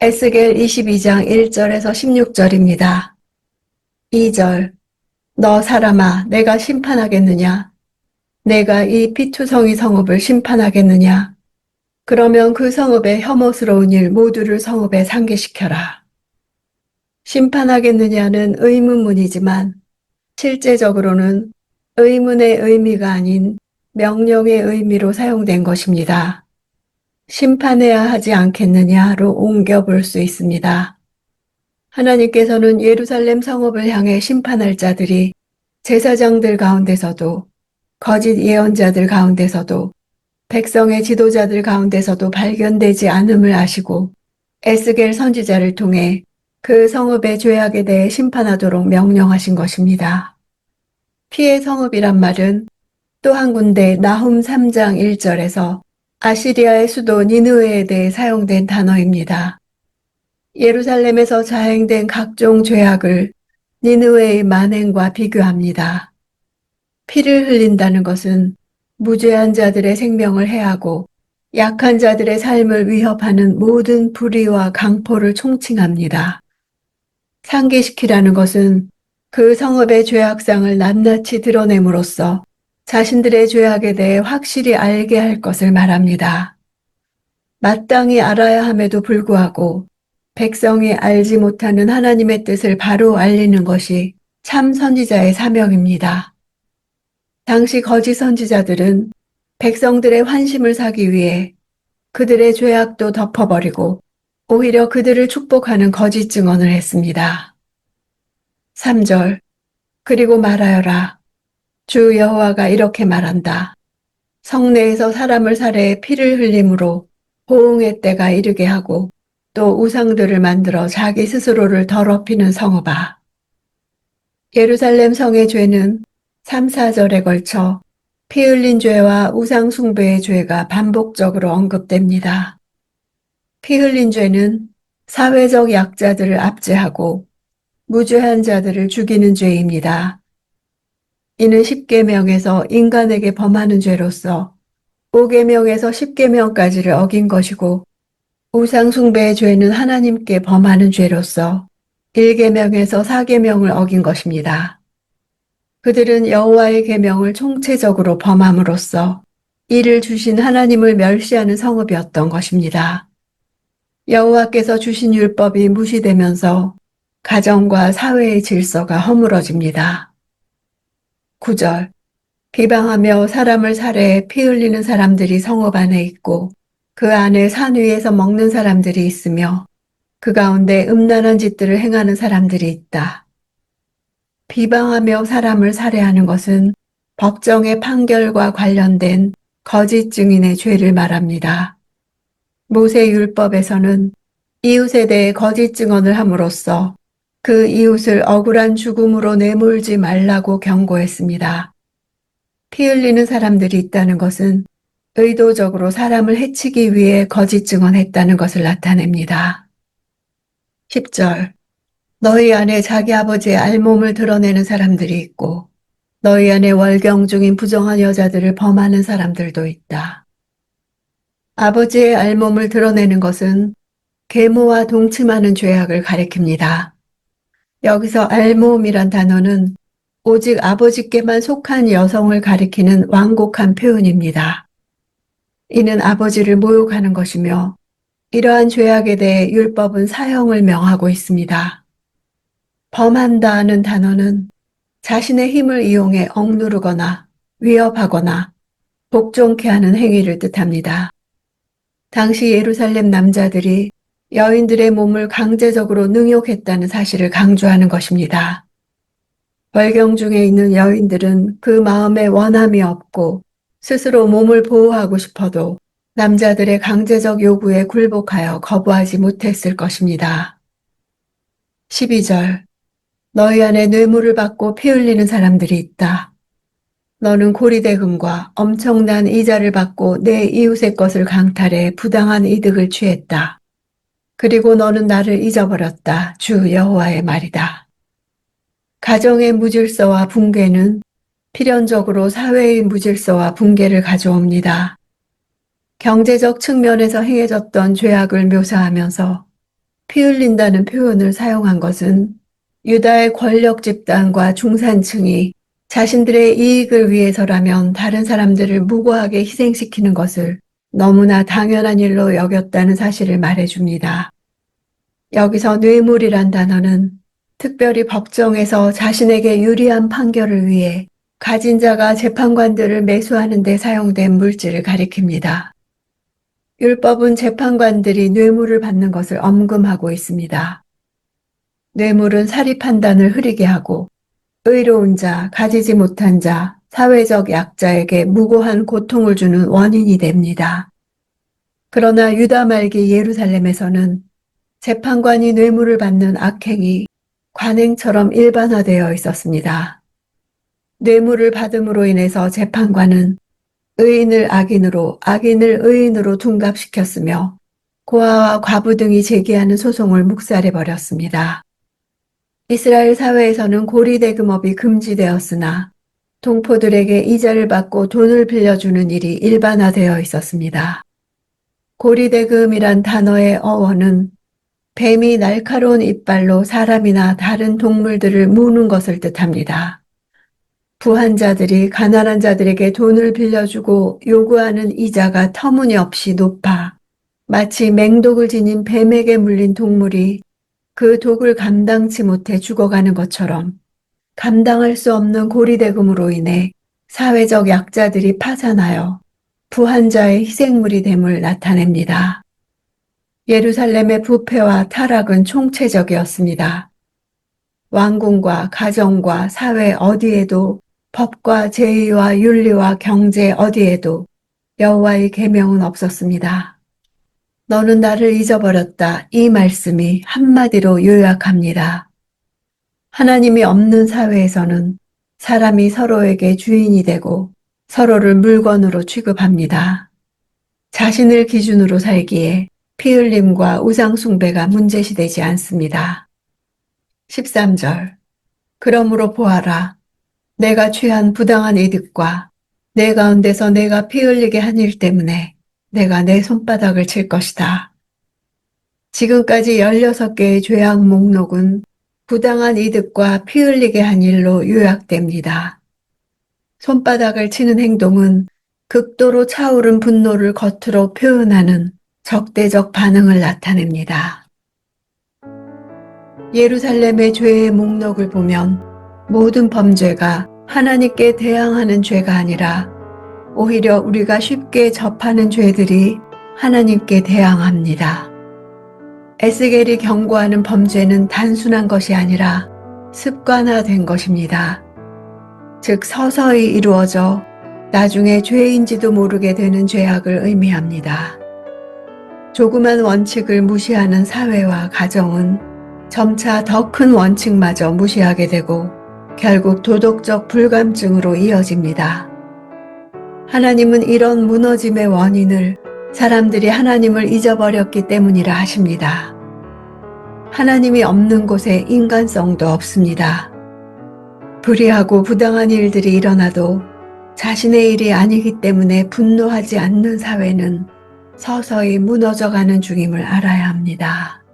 에스겔 22장 1절에서 16절입니다. 2절. 너 사람아, 내가 심판하겠느냐? 내가 이 피투성이 성읍을 심판하겠느냐? 그러면 그 성읍의 혐오스러운 일 모두를 성읍에 상기시켜라. 심판하겠느냐는 의문문이지만 실제적으로는 의문의 의미가 아닌 명령의 의미로 사용된 것입니다. 심판해야 하지 않겠느냐로 옮겨볼 수 있습니다. 하나님께서는 예루살렘 성읍을 향해 심판할 자들이 제사장들 가운데서도 거짓 예언자들 가운데서도 백성의 지도자들 가운데서도 발견되지 않음을 아시고 에스겔 선지자를 통해 그 성읍의 죄악에 대해 심판하도록 명령하신 것입니다. 피의 성읍이란 말은 또 한 군데 나훔 3장 1절에서 아시리아의 수도 니느웨에 대해 사용된 단어입니다. 예루살렘에서 자행된 각종 죄악을 니느웨의 만행과 비교합니다. 피를 흘린다는 것은 무죄한 자들의 생명을 해하고 약한 자들의 삶을 위협하는 모든 불의와 강포를 총칭합니다. 상기시키라는 것은 그 성읍의 죄악상을 낱낱이 드러냄으로써 자신들의 죄악에 대해 확실히 알게 할 것을 말합니다. 마땅히 알아야 함에도 불구하고 백성이 알지 못하는 하나님의 뜻을 바로 알리는 것이 참 선지자의 사명입니다. 당시 거짓 선지자들은 백성들의 환심을 사기 위해 그들의 죄악도 덮어버리고 오히려 그들을 축복하는 거짓 증언을 했습니다. 3절. 그리고 말하여라. 주 여호와가 이렇게 말한다. 성내에서 사람을 살해 피를 흘림으로 호응의 때가 이르게 하고 또 우상들을 만들어 자기 스스로를 더럽히는 성읍아. 예루살렘 성의 죄는 3, 4절에 걸쳐 피 흘린 죄와 우상 숭배의 죄가 반복적으로 언급됩니다. 피 흘린 죄는 사회적 약자들을 압제하고 무죄한 자들을 죽이는 죄입니다. 이는 10계명에서 인간에게 범하는 죄로서 5계명에서 10계명까지를 어긴 것이고 우상 숭배의 죄는 하나님께 범하는 죄로서 1계명에서 4계명을 어긴 것입니다. 그들은 여호와의 계명을 총체적으로 범함으로써 이를 주신 하나님을 멸시하는 성읍이었던 것입니다. 여호와께서 주신 율법이 무시되면서 가정과 사회의 질서가 허물어집니다. 9절. 비방하며 사람을 살해 피 흘리는 사람들이 성읍 안에 있고 그 안에 산 위에서 먹는 사람들이 있으며 그 가운데 음란한 짓들을 행하는 사람들이 있다. 비방하며 사람을 살해하는 것은 법정의 판결과 관련된 거짓 증인의 죄를 말합니다. 모세 율법에서는 이웃에 대해 거짓 증언을 함으로써 그 이웃을 억울한 죽음으로 내몰지 말라고 경고했습니다. 피 흘리는 사람들이 있다는 것은 의도적으로 사람을 해치기 위해 거짓 증언했다는 것을 나타냅니다. 10절. 너희 안에 자기 아버지의 알몸을 드러내는 사람들이 있고 너희 안에 월경 중인 부정한 여자들을 범하는 사람들도 있다. 아버지의 알몸을 드러내는 것은 계모와 동침하는 죄악을 가리킵니다. 여기서 알몸이란 단어는 오직 아버지께만 속한 여성을 가리키는 완곡한 표현입니다. 이는 아버지를 모욕하는 것이며 이러한 죄악에 대해 율법은 사형을 명하고 있습니다. 범한다는 단어는 자신의 힘을 이용해 억누르거나 위협하거나 복종케 하는 행위를 뜻합니다. 당시 예루살렘 남자들이 여인들의 몸을 강제적으로 능욕했다는 사실을 강조하는 것입니다. 월경 중에 있는 여인들은 그 마음에 원함이 없고 스스로 몸을 보호하고 싶어도 남자들의 강제적 요구에 굴복하여 거부하지 못했을 것입니다. 12절. 너희 안에 뇌물을 받고 피 흘리는 사람들이 있다. 너는 고리대금과 엄청난 이자를 받고 내 이웃의 것을 강탈해 부당한 이득을 취했다. 그리고 너는 나를 잊어버렸다. 주 여호와의 말이다. 가정의 무질서와 붕괴는 필연적으로 사회의 무질서와 붕괴를 가져옵니다. 경제적 측면에서 행해졌던 죄악을 묘사하면서 피 흘린다는 표현을 사용한 것은 유다의 권력 집단과 중산층이 자신들의 이익을 위해서라면 다른 사람들을 무고하게 희생시키는 것을 너무나 당연한 일로 여겼다는 사실을 말해줍니다. 여기서 뇌물이란 단어는 특별히 법정에서 자신에게 유리한 판결을 위해 가진 자가 재판관들을 매수하는 데 사용된 물질을 가리킵니다. 율법은 재판관들이 뇌물을 받는 것을 엄금하고 있습니다. 뇌물은 사리 판단을 흐리게 하고 의로운 자, 가지지 못한 자, 사회적 약자에게 무고한 고통을 주는 원인이 됩니다. 그러나 유다 말기 예루살렘에서는 재판관이 뇌물을 받는 악행이 관행처럼 일반화되어 있었습니다. 뇌물을 받음으로 인해서 재판관은 의인을 악인으로, 악인을 의인으로 둔갑시켰으며 고아와 과부 등이 제기하는 소송을 묵살해버렸습니다. 이스라엘 사회에서는 고리대금업이 금지되었으나 동포들에게 이자를 받고 돈을 빌려주는 일이 일반화되어 있었습니다. 고리대금이란 단어의 어원은 뱀이 날카로운 이빨로 사람이나 다른 동물들을 무는 것을 뜻합니다. 부한 자들이 가난한 자들에게 돈을 빌려주고 요구하는 이자가 터무니없이 높아 마치 맹독을 지닌 뱀에게 물린 동물이 그 독을 감당치 못해 죽어가는 것처럼 감당할 수 없는 고리대금으로 인해 사회적 약자들이 파산하여 부한 자의 희생물이 됨을 나타냅니다. 예루살렘의 부패와 타락은 총체적이었습니다. 왕궁과 가정과 사회 어디에도 법과 제의와 윤리와 경제 어디에도 여호와의 계명은 없었습니다. 너는 나를 잊어버렸다. 이 말씀이 한마디로 요약합니다. 하나님이 없는 사회에서는 사람이 서로에게 주인이 되고 서로를 물건으로 취급합니다. 자신을 기준으로 살기에 피 흘림과 우상숭배가 문제시되지 않습니다. 13절. 그러므로 보아라. 내가 취한 부당한 이득과 내 가운데서 내가 피 흘리게 한 일 때문에 내가 내 손바닥을 칠 것이다. 지금까지 16개의 죄악 목록은 부당한 이득과 피 흘리게 한 일로 요약됩니다. 손바닥을 치는 행동은 극도로 차오른 분노를 겉으로 표현하는 적대적 반응을 나타냅니다. 예루살렘의 죄의 목록을 보면 모든 범죄가 하나님께 대항하는 죄가 아니라 오히려 우리가 쉽게 접하는 죄들이 하나님께 대항합니다. 에스겔이 경고하는 범죄는 단순한 것이 아니라 습관화된 것입니다. 즉 서서히 이루어져 나중에 죄인지도 모르게 되는 죄악을 의미합니다. 조그만 원칙을 무시하는 사회와 가정은 점차 더 큰 원칙마저 무시하게 되고 결국 도덕적 불감증으로 이어집니다. 하나님은 이런 무너짐의 원인을 사람들이 하나님을 잊어버렸기 때문이라 하십니다. 하나님이 없는 곳에 인간성도 없습니다. 불의하고 부당한 일들이 일어나도 자신의 일이 아니기 때문에 분노하지 않는 사회는 서서히 무너져가는 중임을 알아야 합니다.